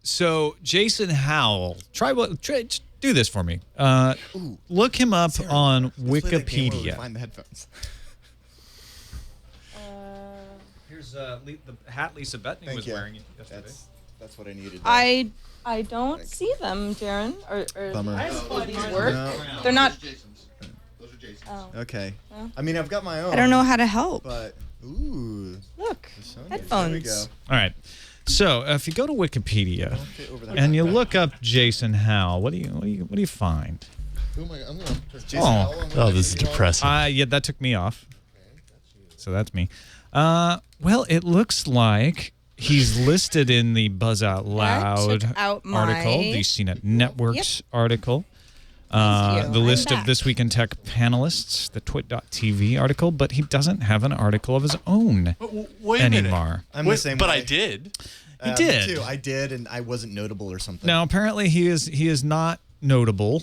So Jason Howell, do this for me. Look him up on Wikipedia. Find the headphones. Here's the hat Lisa Bettany was wearing yesterday. That's what I needed. I don't see them, Darren. Or Bummer. these work. No. They're not. Those are Jason's. Oh. Okay. Well. I mean, I've got my own. I don't know how to help. But Look, Sony. headphones. There we go. All right. So if you go to Wikipedia and you look up Jason Howell, what do you find? Who am I? I'm gonna. Jason Howell on Oh, this is depressing. Yeah, that took me off. So that's me. Well, it looks like he's listed in the Buzz Out Loud Check out article, my- the CNET Networks article, Thank you. the list I'm of This Week in Tech panelists, the twit.tv article, but he doesn't have an article of his own Wait a minute. anymore. I'm the same But way. I did. He Me did. too. I did, and I wasn't notable or something. Now, apparently, he is not notable,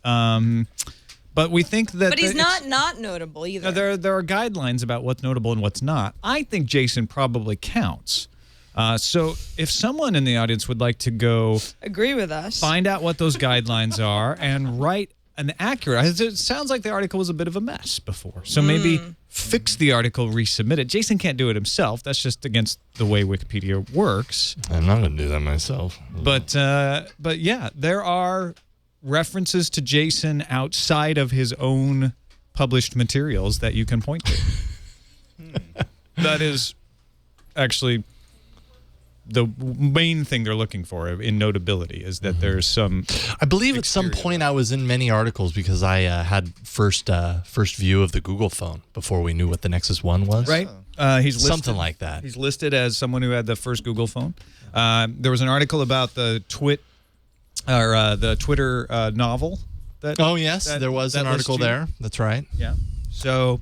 but we think that. But he's not notable either. There are guidelines about what's notable and what's not. I think Jason probably counts. So if someone in the audience would like to go Agree with us. find out what those guidelines are and write an accurate. It sounds like the article was a bit of a mess before. So maybe fix the article, resubmit it. Jason can't do it himself. That's just against the way Wikipedia works. I'm not going to do that myself. But yeah, there are references to Jason outside of his own published materials that you can point to. That is actually the main thing they're looking for in notability, is that there's some. I believe at some point I was in many articles because I had first view of the Google phone before we knew what the Nexus 1 was. Right. He's listed, Something like that. He's listed as someone who had the first Google phone. There was an article about the the Twitter novel. Oh yes, there was an article there. That's right. Yeah. So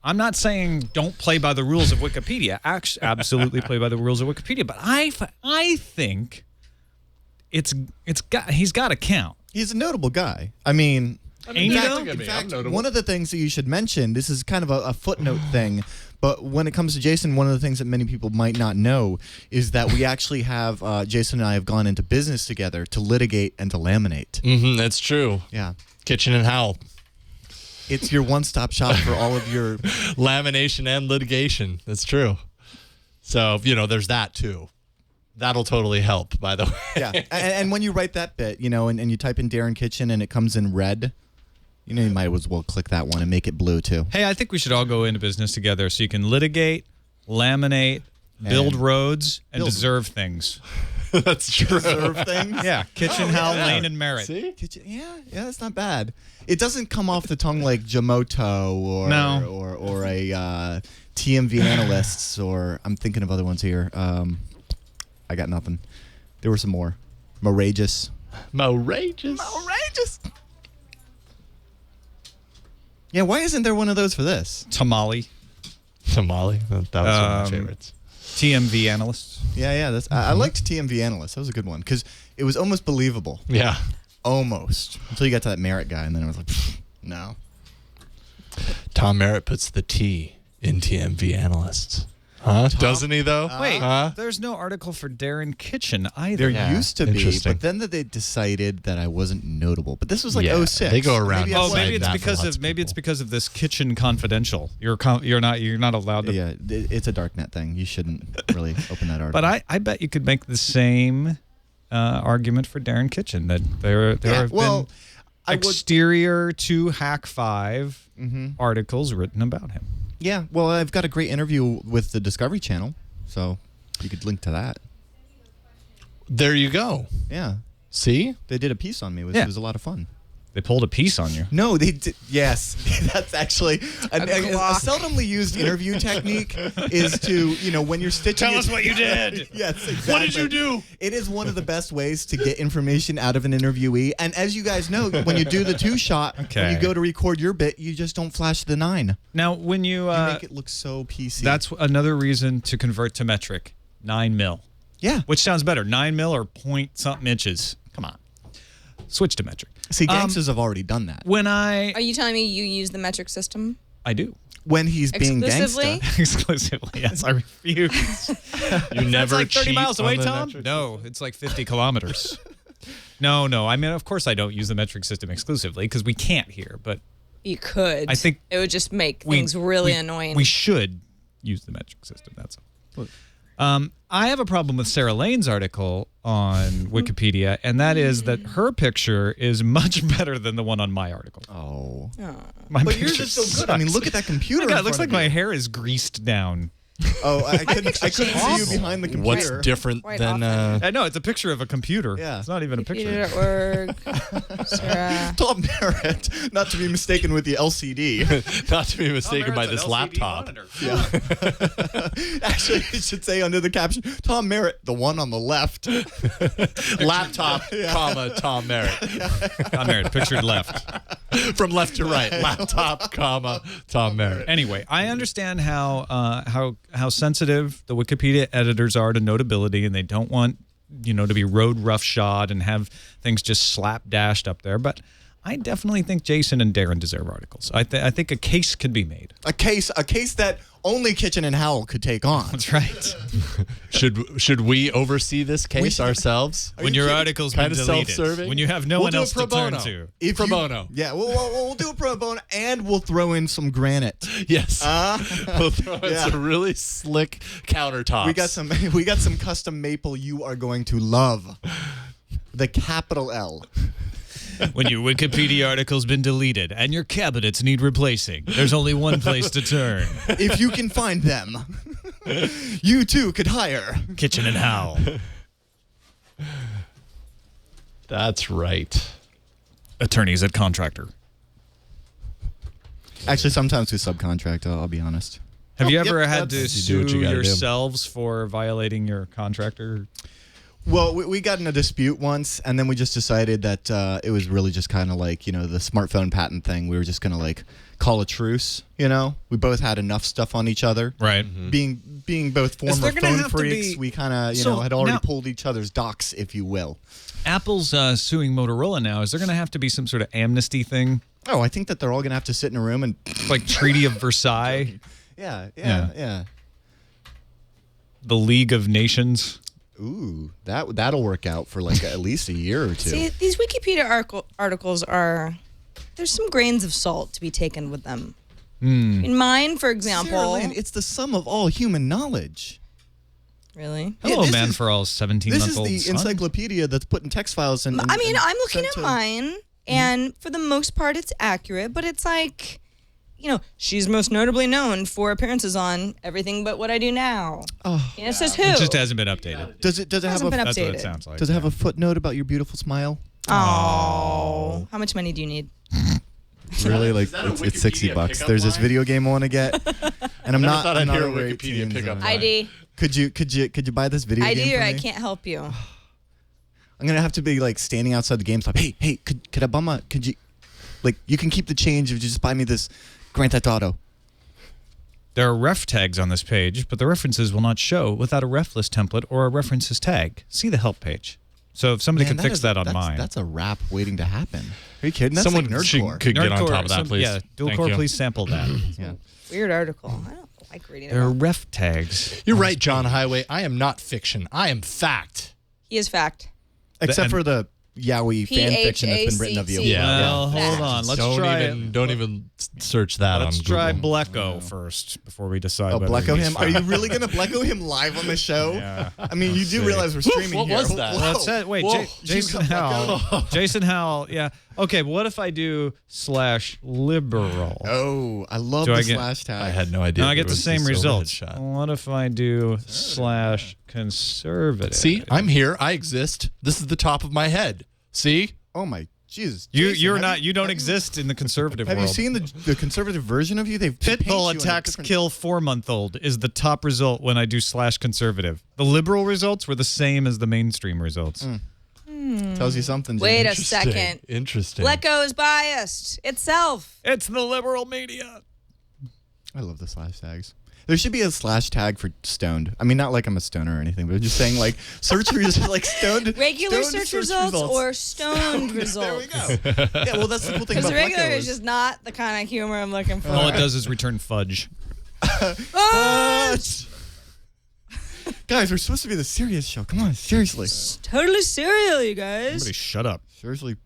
I'm not saying don't play by the rules of Wikipedia. Absolutely play by the rules of Wikipedia. But I think he's got to count. He's a notable guy. I mean, Ain't he though? in fact, one of the things that you should mention, this is kind of a footnote thing, but when it comes to Jason, one of the things that many people might not know is that we actually have, Jason and I have gone into business together to litigate and to laminate. Mm-hmm, that's true. Yeah. Kitchen and Howell. It's your one-stop shop for all of your... Lamination and litigation. That's true. So, there's that too. That'll totally help, by the way. Yeah. And when you write that bit, and you type in Darren Kitchen and it comes in red, you might as well click that one and make it blue too. Hey, I think we should all go into business together so you can litigate, laminate, build roads, and deserve things. That's true. Deserve things? Yeah, Kitchen, Howell, Lane, and Merritt. See? Kitchen, yeah, that's not bad. It doesn't come off the tongue like Jamoto or a TMV analysts, or I'm thinking of other ones here. I got nothing. There were some more. Morageous. Morageous. Yeah, why isn't there one of those for this? Tamale, Tamale. That was one of my favorites. TMV analysts. Yeah, that's. I liked TMV analysts. That was a good one because it was almost believable. Yeah. Almost until you got to that Merritt guy, and then it was like, no. Tom Merritt puts the T in TMV analysts. Huh? Doesn't he, though? Wait, Huh? there's no article for Darren Kitchen either. There used to be, interesting. but then they decided that I wasn't notable. But this was like 06. They go around. Maybe Oh, I was maybe that it's for because lots of maybe it's people. because of this Kitchen Confidential. You're not allowed to. Yeah, it's a darknet thing. You shouldn't really open that article. But I bet you could make the same argument for Darren Kitchen, that there have been exterior to Hack 5 articles written about him. Yeah, well, I've got a great interview with the Discovery Channel, so you could link to that. There you go. Yeah, See? they did a piece on me. It was a lot of fun. They pulled a piece on you. No, they did. Yes, that's actually a seldomly used interview technique is to, when you're stitching. Tell us what you did. Yes, exactly. What did you do? It is one of the best ways to get information out of an interviewee. And as you guys know, when you do the two-shot, when you go to record your bit, you just don't flash the 9. Now, when you make it look so PC. that's another reason to convert to metric. 9 mil. Yeah. Which sounds better, 9 mil or point something inches. Come on, switch to metric. See, gangsters have already done that. When I Are you telling me you use the metric system? do. when he's being Exclusively? gangsta. Exclusively, yes. I refuse. You never It's like 30 cheat miles on away, the Tom? metric No, it's like 50 kilometers. No. I mean, of course I don't use the metric system exclusively because we can't here, but You could. I think it would just make things really annoying. We should use the metric system. That's all. I have a problem with Sarah Lane's article on Wikipedia, and that is that her picture is much better than the one on my article. Oh. My But yours picture is so good. I mean, sucks. look at that computer. Oh my God, in it looks front like of my you. hair is greased down. Oh, I couldn't see you awful. behind the computer. What's different Quite than I know, it's a picture of a computer. Yeah. It's not even a picture. Computer.org. Sarah. Tom Merritt, not to be mistaken with the LCD. not to be mistaken by this laptop? Actually, it should say under the caption, Tom Merritt, the one on the left. Laptop, comma, Tom Merritt. Tom Merritt, pictured left. From left to right. Laptop, comma, Tom Merritt. Anyway, I understand how sensitive the Wikipedia editors are to notability, and they don't want to be road roughshod and have things just slapdashed up there. But I definitely think Jason and Darren deserve articles. I think a case could be made. A case that only Kitchen and Howell could take on. That's right. Should we oversee this case ourselves? When your article's been Kind of deleted, self-serving? when you have no We'll one do it else pro to turn bono. to. Pro bono. Yeah, we'll do a pro bono, and we'll throw in some granite. Yes. We'll throw in Yeah. some really slick countertops. We got some custom maple you are going to love. The capital L. When your Wikipedia article's been deleted and your cabinets need replacing, there's only one place to turn. If you can find them, you too could hire. Kitchen and Howell. That's right. Attorneys at Contractor. Actually, sometimes we subcontract, I'll be honest. Have you Yep, ever had to that's- You do what sue you gotta do. yourselves for violating your contractor? Well, we got in a dispute once, and then we just decided that it was really just kind of like, the smartphone patent thing. We were just going to, call a truce, We both had enough stuff on each other. Right. Being both Is former there gonna phone have to freaks, be- we kind of, So, had already now- pulled each other's docks, if you will. Apple's suing Motorola now. Is there going to have to be some sort of amnesty thing? Oh, I think that they're all going to have to sit in a room and... Like Treaty of Versailles? Yeah. The League of Nations? Ooh, that'll work out for at least a year or two. See, these Wikipedia articles there's some grains of salt to be taken with them. In mine, for example. Sarah Lane, it's the sum of all human knowledge. Really? Hello, this man is- for all This 17-month-old is the encyclopedia that's put in text files and I mean, and I'm looking sent at to- mine, and for the most part, it's accurate, but it's like, she's most notably known for appearances on Everything But What I Do Now. Oh. And it says who? It just hasn't been updated. Does it have Hasn't been a That's what it updated. sounds like. does it have a footnote about your beautiful smile? Oh. How much money do you need? Really, Is that a it's $60. pickup There's this line? video game I want to get, and I'm Never not. thought I'm I'd not hear a over Wikipedia 18, pickup so- line. ID. Could you buy this video game ID for or I me? can't help you. I'm gonna have to be standing outside the GameStop. Hey, could I bum could you, you can keep the change if you just buy me this Grand Theft Auto. There are ref tags on this page, but the references will not show without a ref list template or a references tag. See the help page. So if somebody Man, could fix that on that's, mine. That's a rap waiting to happen. Are you kidding? That's Someone like nerdcore. could get on Nerdcore, top of that, please. Yeah, dual Thank core, you. please sample that. Yeah. Weird article. I don't like reading There are about. ref tags. You're right, John Highway. I am not fiction. I am fact. He is fact. Except and- for the Yowie fan fiction that's been written of you. PHACT. Yeah. Well, Fact. hold on. Let's don't try even it. don't even search that Let's on try Google. Blecko first before we decide. Oh, whether Blecko he's him? Are you really gonna Blecko him live on the show? Yeah. I mean, you do see. realize we're streaming what here. was that? Whoa. Well, it said, wait, Whoa. Jason You got Howell. Jason Howell, yeah. Okay, but what if I do /liberal? Oh, I love Do the I get- slash tag. I had no idea. Now I there get the was same this results. overhead shot. What if I do /conservative? See, I'm here. I exist. This is the top of my head. See? Oh my Jesus. You Jason, you're have not you- you don't have exist in the conservative Have world. you seen the conservative version of you? They've paint you Pitbull in a attacks different- kill 4-month-old is the top result when I do /conservative. The liberal results were the same as the mainstream results. Tells you something. Wait Jimmy. a second. Interesting. Blecko is biased itself. It's the liberal media. I love the slash tags. There should be a slash tag for stoned. I mean, not like I'm a stoner or anything, but just saying like search results like stoned. Regular stoned search results or stoned results. There we go. Yeah, well, that's the cool thing Because about regular Bucko is just not the kind of humor I'm looking for. All it does is return fudge. Guys, we're supposed to be the serious show. Come on, seriously. Totally serial, you guys. Somebody shut up. Seriously.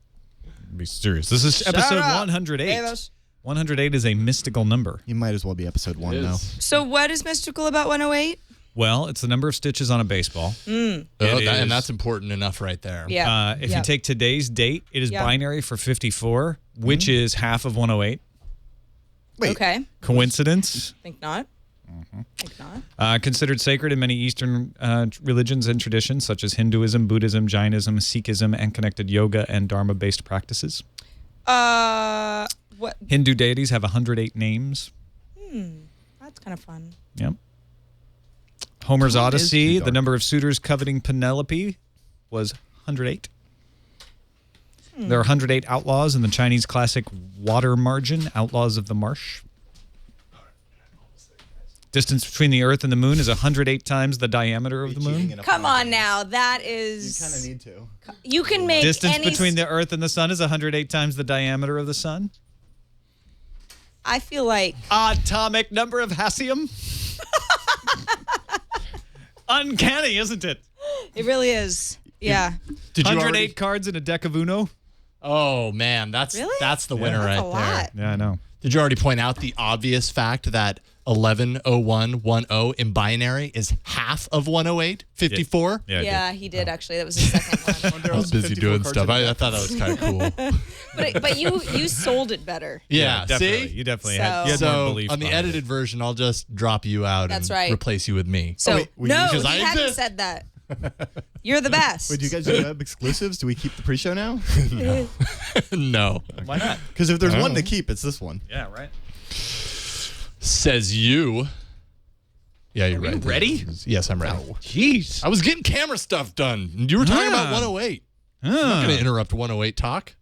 Be serious. This is episode up, 108. Davis. 108 is a mystical number. You might as well be episode 1 It now. is. So what is mystical about 108? Well, it's the number of stitches on a baseball. And that's important enough right there. Yeah. If you take today's date, it is Yeah. binary for 54, which is half of 108. Wait. Okay. Coincidence? Think not. Think not. Considered sacred in many Eastern religions and traditions, such as Hinduism, Buddhism, Jainism, Sikhism, and connected yoga and Dharma-based practices. What? Hindu deities have 108 names. That's kind of fun. Yep. Homer's Time is Odyssey, too the dark. number of suitors coveting Penelope was 108. There are 108 outlaws in the Chinese classic Water Margin, Outlaws of the Marsh. Distance between the Earth and the Moon is 108 times the diameter of the Moon. Come on now. That You is. kind of need to. You can make Distance any. between the Earth and the Sun is 108 times the diameter of the Sun. I feel like. Atomic number of hassium. Uncanny, isn't it? It really is. Yeah. Did you 108 already? cards in a deck of Uno. Oh man, that's Really? the winner That's right a lot. there. Yeah, I know. Did you already point out the obvious fact that 110110 in binary is half of 108? 54? Yeah, I did. Yeah, he did actually. That was the second one. I was busy doing stuff. I thought that was kind of cool. But you sold it better. Yeah, definitely. see? You definitely So- had, you had more So belief on the behind edited it. version, I'll just drop you out That's and right. replace you with me. So wait, no, because I he hadn't exist. said that. You're the best. Wait, do you guys do web exclusives? Do we keep the pre-show now? No. Why not? Because if there's one to keep, it's this one. Yeah, right. Says you. Yeah, you're right. ready? Yes, I'm ready. Jeez. I was getting camera stuff done. You were talking about 108. I'm not going to interrupt 108 talk.